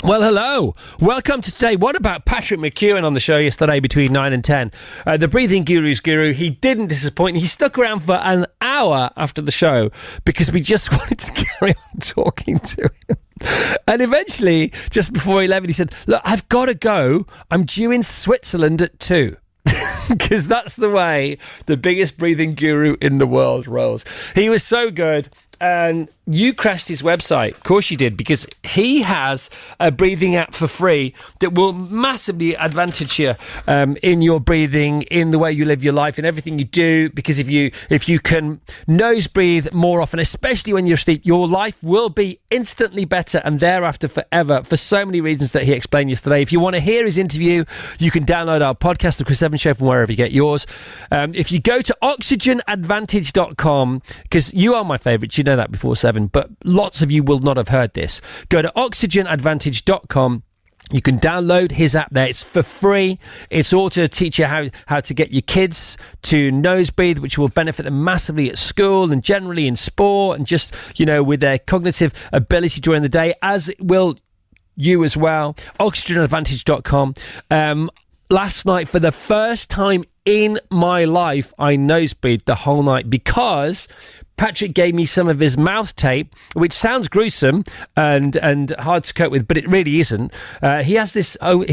Well, hello. Welcome to today. What about Patrick McKeown on the show yesterday between 9 and 10? The Breathing Guru's guru. He didn't disappoint. He stuck around for an hour after the show because we just wanted to carry on talking to him. And eventually, just before 11, he said, look, I've got to go. I'm due in Switzerland at 2. Because that's the way the biggest breathing guru in the world rolls. He was so good. And you crashed his website. Of course you did, because he has a breathing app for free that will massively advantage you in your breathing, in the way you live your life, in everything you do. Because if you can nose breathe more often, especially when you're asleep, your life will be instantly better and thereafter forever, for so many reasons that he explained yesterday. If you want to hear his interview, you can download our podcast, The Chris Evans Show, from wherever you get yours. If you go to oxygenadvantage.com, because you are my favourites, you know that before 7, but lots of you will not have heard this. Go to oxygenadvantage.com. You can download his app there. It's for free. It's all to teach you how to get your kids to nose breathe, which will benefit them massively at school and generally in sport and just, with their cognitive ability during the day, as it will you as well. Oxygenadvantage.com. Last night, for the first time in my life, I nose breathed the whole night because Patrick gave me some of his mouth tape, which sounds gruesome and hard to cope with, but it really isn't. He has his own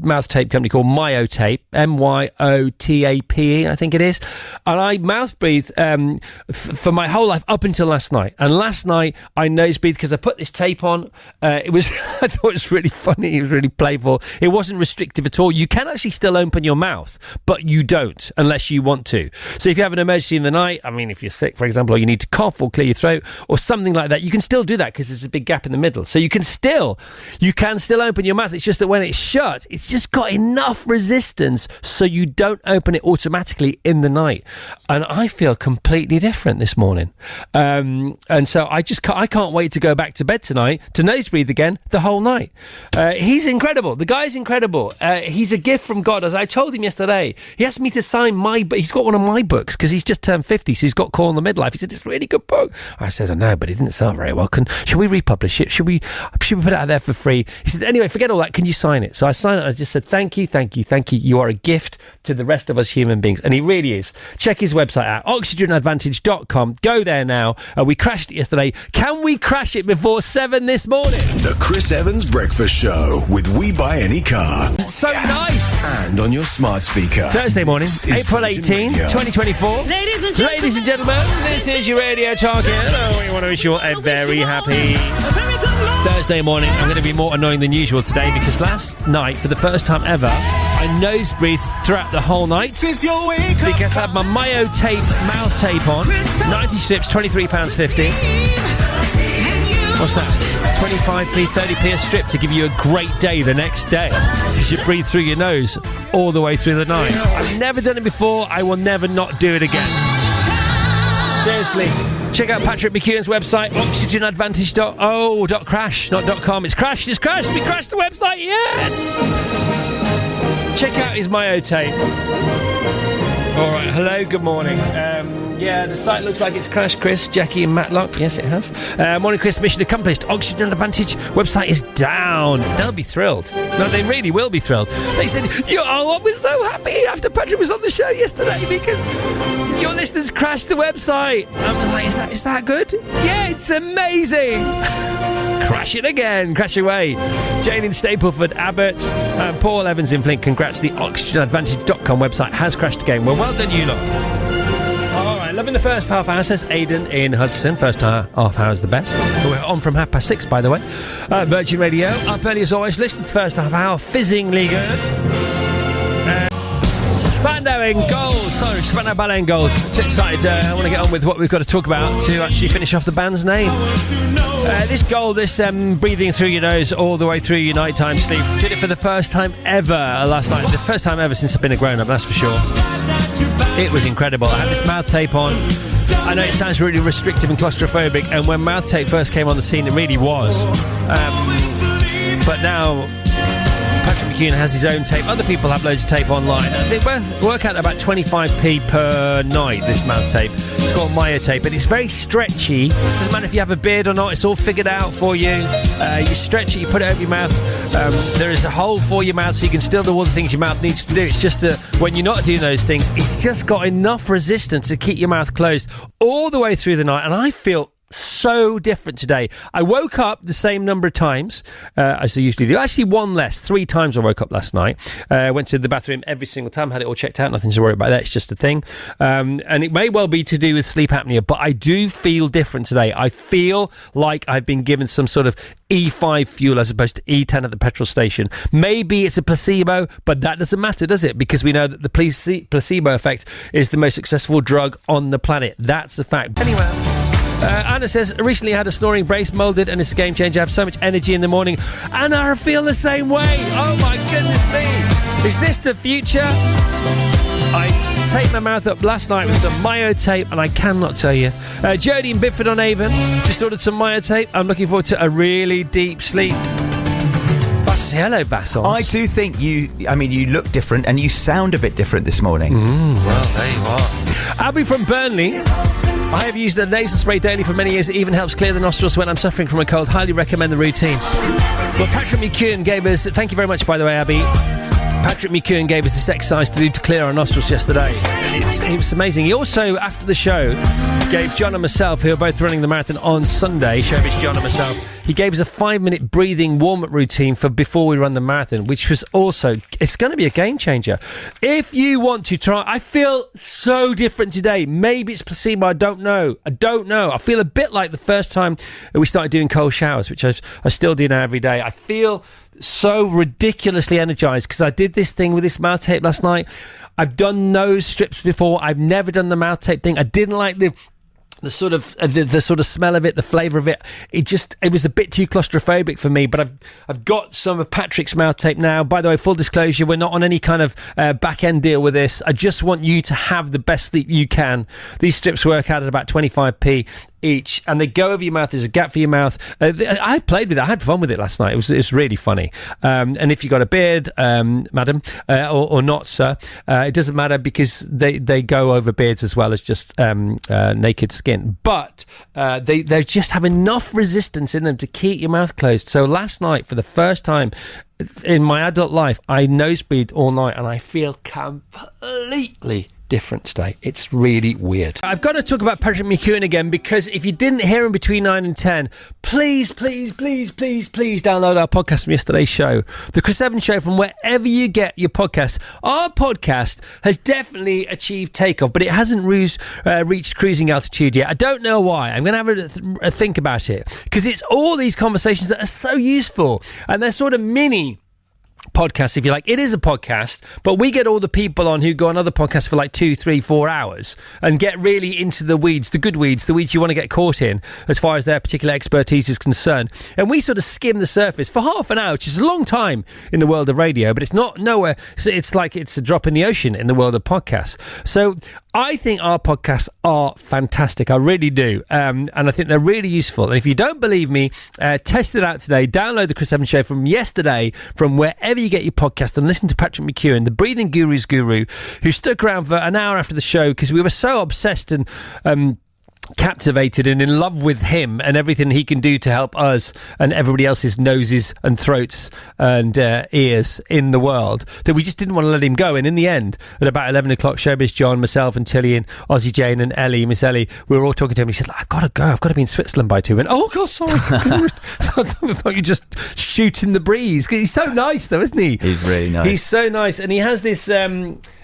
mouth tape company called MyoTape, MYOTAPE, I think it is. And I mouth breathed for my whole life up until last night. And last night I nose breathed because I put this tape on. I thought it was really funny. It was really playful. It wasn't restrictive at all. You can actually still open your mouth, but you don't unless you want to. So if you have an emergency in the night, if you're sick, for example, or you need to cough or clear your throat or something like that, you can still do that because there's a big gap in the middle. So you can still open your mouth. It's just that when it's shut, it's just got enough resistance so you don't open it automatically in the night. And I feel completely different this morning. And so I can't wait to go back to bed tonight to nose breathe again the whole night. He's incredible. The guy's incredible. He's a gift from God. As I told him yesterday, he asked me to sign he's got one of my books because he's just turned 50, so he's got Call in the Midlife. He said, it's a really good book. I said, I know, but it didn't sell very well. Should we republish it? Should we put it out there for free? He said, anyway, forget all that. Can you sign it? So I signed it. I just said, thank you. You are a gift to the rest of us human beings. And he really is. Check his website out, oxygenadvantage.com. Go there now. We crashed it yesterday. Can we crash it before 7 this morning? The Chris Evans Breakfast Show with We Buy Any Car. So nice. And on your smart speaker. Thursday morning, April 18, 2024. Ladies and gentlemen, this is your radio talking. Hello, we want to wish you all a very happy Thursday morning. I'm going to be more annoying than usual today because last night, for the first time ever, I nose breathed throughout the whole night because I had my MyoTape mouth tape on. 90 strips, £23.50. What's that? 25p, 30p a strip to give you a great day the next day because you breathe through your nose all the way through the night. I've never done it before. I will never not do it again. Seriously, check out Patrick McKeown's website, oxygenadvantage.crash, not .com. It's crashed. We crashed the website, yes! Check out his MyoTape. All right, hello, good morning. The site looks like it's crashed, Chris, Jackie and Matlock. Yes, it has. Morning, Chris, mission accomplished. Oxygen Advantage website is down. They'll be thrilled. No, they really will be thrilled. They said, I was so happy after Patrick was on the show yesterday because your listeners crashed the website. I was like, is that good? Yeah, it's amazing. Crash it again. Crash away. Jane in Stapleford, Abbott, Paul Evans in Flint. Congrats. The oxygenadvantage.com website has crashed again. Well done, you lot. All right, loving the first half hour, says Aidan in Hudson. First half hour is the best. We're on from 6:30, by the way. Virgin Radio, up early as always. Listen to the first half hour, fizzingly good. Spandau in gold. Sorry, Spandau Ballet in gold. Too excited. I want to get on with what we've got to talk about to actually finish off the band's name. This breathing through your nose all the way through your nighttime sleep. Did it for the first time ever last night. The first time ever since I've been a grown-up, that's for sure. It was incredible. I had this mouth tape on. I know it sounds really restrictive and claustrophobic, and when mouth tape first came on the scene, it really was. But now Patrick McKeown has his own tape. Other people have loads of tape online. They both work out about 25p per night, this mouth tape. called MyoTape, and it's very stretchy. Doesn't matter if you have a beard or not, it's all figured out for you. You stretch it, you put it over your mouth. There is a hole for your mouth so you can still do all the things your mouth needs to do. It's just that when you're not doing those things, it's just got enough resistance to keep your mouth closed all the way through the night, and I feel so different today. I woke up the same number of times as I usually do. Actually, one less. 3 times I woke up last night. Went to the bathroom every single time, had it all checked out. Nothing to worry about that. It's just a thing. And it may well be to do with sleep apnea, but I do feel different today. I feel like I've been given some sort of E5 fuel as opposed to E10 at the petrol station. Maybe it's a placebo, but that doesn't matter, does it? Because we know that the placebo effect is the most successful drug on the planet. That's a fact. Anyway, Anna says, recently had a snoring brace moulded and it's a game changer. I have so much energy in the morning and I feel the same way. Oh my goodness me. Is this the future? I taped my mouth up last night with some MyoTape and I cannot tell you. Jodie in Bidford on Avon just ordered some MyoTape. I'm looking forward to a really deep sleep. Hello, Vassals. I do think you look different and you sound a bit different this morning. Well, there you are. Abby from Burnley. I have used a nasal spray daily for many years. It even helps clear the nostrils when I'm suffering from a cold. Highly recommend the routine. Well, Patrick McKeown gave us... Thank you very much, by the way, Abby. Patrick McKeown gave us this exercise to do to clear our nostrils yesterday. It was amazing. He also, after the show, gave John and myself, who are both running the marathon on Sunday, showbiz John and myself, he gave us a 5-minute breathing warm-up routine for before we run the marathon, which was also, it's going to be a game changer. If you want to try, I feel so different today. Maybe it's placebo, I don't know. I feel a bit like the first time we started doing cold showers, which I still do now every day. I feel so ridiculously energized because I did this thing with this mouth tape last night. I've done nose strips before. I've never done the mouth tape thing. I didn't like the sort of the sort of smell of it, the flavour of it. It was a bit too claustrophobic for me. But I've got some of Patrick's mouth tape now. By the way, full disclosure, we're not on any kind of back end deal with this. I just want you to have the best sleep you can. These strips work out at about 25p each, and they go over your mouth. There's a gap for your mouth. I played with it. I had fun with it last night. It was really funny. And if you've got a beard, madam, or not, sir, it doesn't matter because they go over beards as well as just naked skin. But they just have enough resistance in them to keep your mouth closed. So last night, for the first time in my adult life, I nosebleed all night, and I feel completely different today. It's really weird. I've got to talk about Patrick McKeown again, because if you didn't hear him between 9 and 10, please download our podcast from yesterday's show, The Chris Evans Show, from wherever you get your podcasts. Our podcast has definitely achieved takeoff, but it hasn't reached cruising altitude yet. I don't know why. I'm going to have a think about it, because it's all these conversations that are so useful, and they're sort of mini podcast, if you like. It is a podcast, but we get all the people on who go on other podcasts for like 2, 3, 4 hours and get really into the weeds, the good weeds, the weeds you want to get caught in as far as their particular expertise is concerned. And we sort of skim the surface for half an hour, which is a long time in the world of radio, but it's not nowhere. It's like it's a drop in the ocean in the world of podcasts. So I think our podcasts are fantastic. I really do. And I think they're really useful. And if you don't believe me, test it out today. Download The Chris Evans Show from yesterday from wherever you get your podcast and listen to Patrick McKeown, the breathing guru's guru, who stuck around for an hour after the show because we were so obsessed and captivated and in love with him and everything he can do to help us and everybody else's noses and throats and ears in the world, that we just didn't want to let him go. And in the end, at about 11 o'clock, showbiz John, myself and Tilly and Aussie Jane and Ellie, Miss Ellie, we were all talking to him. He said, I've got to go. I've got to be in Switzerland by 2. And oh God, sorry. I thought you just shooting the breeze. He's so nice though, isn't he? He's really nice. He's so nice. And he has this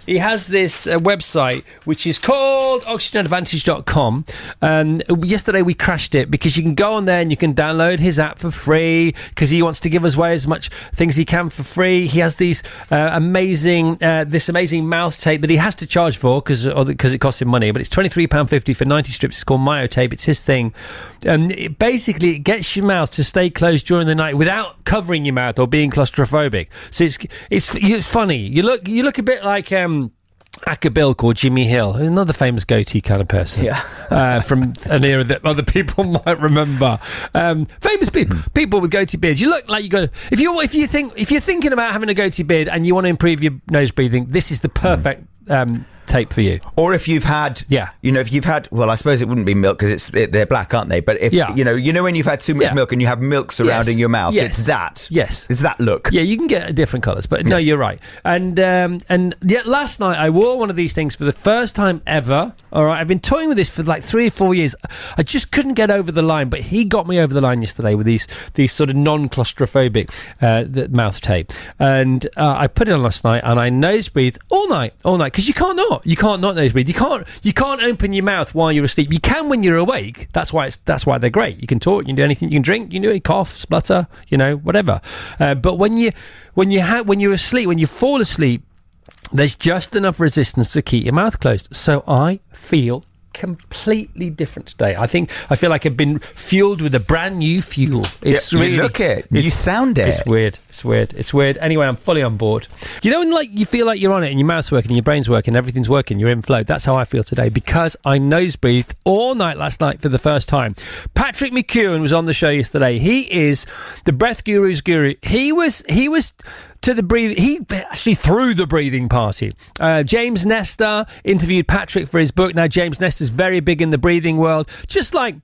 website which is called oxygenadvantage.com, and yesterday we crashed it because you can go on there and you can download his app for free because he wants to give us away as much things he can for free. He has these amazing mouth tape that he has to charge for because it costs him money, but it's £23.50 for 90 strips. It's called MyoTape. It's his thing. It gets your mouth to stay closed during the night without covering your mouth or being claustrophobic. So it's funny. You look a bit like Acker Bilk or Jimmy Hill, another famous goatee kind of person, from an era that other people might remember. Famous people with goatee beards. You look like you got. If you're thinking about having a goatee beard and you want to improve your nose breathing, this is the perfect tape for you. Or if you've had, if you've had, well, I suppose it wouldn't be milk because they're black, aren't they? But if you know when you've had too much milk and you have milk surrounding your mouth, it's that. Yes, it's that look. Yeah, you can get different colours, but no, you're right. And yet last night I wore one of these things for the first time ever. All right, I've been toying with this for like 3 or 4 years. I just couldn't get over the line, but he got me over the line yesterday with these sort of non-claustrophobic mouth tape, and I put it on last night, and I nose breathed all night because you can't not nose breathe. You can't open your mouth while you're asleep. You can when you're awake. That's why they're great. You can talk, you can do anything, you can drink, you can do it, cough, splutter, whatever. But when you're asleep, when you fall asleep, there's just enough resistance to keep your mouth closed. So I feel completely different today. I feel like I've been fueled with a brand new fuel. It's really, you look it. You sound it. It's weird. Anyway, I'm fully on board. You know, when like you feel like you're on it and your mouth's working, your brain's working, everything's working, you're in flow. That's how I feel today because I nose breathed all night last night for the first time. Patrick McKeown was on the show yesterday. He is the breath guru's guru. He was to the breathing. He actually threw the breathing party. James Nestor interviewed Patrick for his book. Now, James Nestor's very big in the breathing world, just like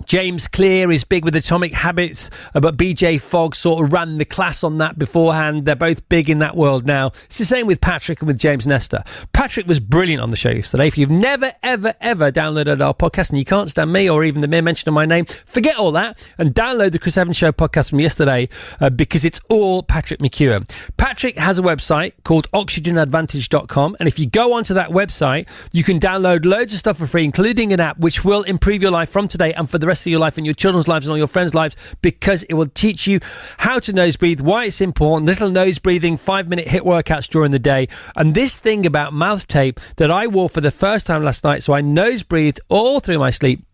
James Clear is big with Atomic Habits, but BJ Fogg sort of ran the class on that beforehand. They're both big in that world now. It's the same with Patrick and with James Nestor. Patrick was brilliant on the show yesterday. If you've never, ever, ever downloaded our podcast and you can't stand me or even the mere mention of my name, forget all that and download the Chris Evans Show podcast from yesterday because it's all Patrick McKeown. Patrick has a website called oxygenadvantage.com, and if you go onto that website, you can download loads of stuff for free, including an app which will improve your life from today and for the rest of your life and your children's lives and all your friends' lives, because it will teach you how to nose breathe, why it's important, little nose breathing 5-minute hit workouts during the day, and this thing about mouth tape that I wore for the first time last night. So I nose breathed all through my sleep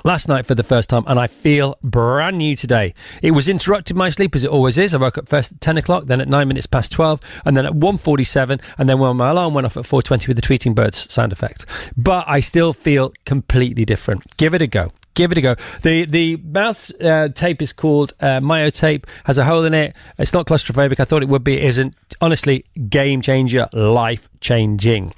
last night for the first time, and I feel brand new today. It was interrupted my sleep as it always is. I woke up first at 10 o'clock, then at 9 minutes past 12, and then at 1:47, and then when my alarm went off at 4:20 with the tweeting birds sound effect. But I still feel completely different. Give it a go. The mouth tape is called MyoTape, has a hole in it. It's not claustrophobic. I thought it would be. It isn't. Honestly, game changer, life changing.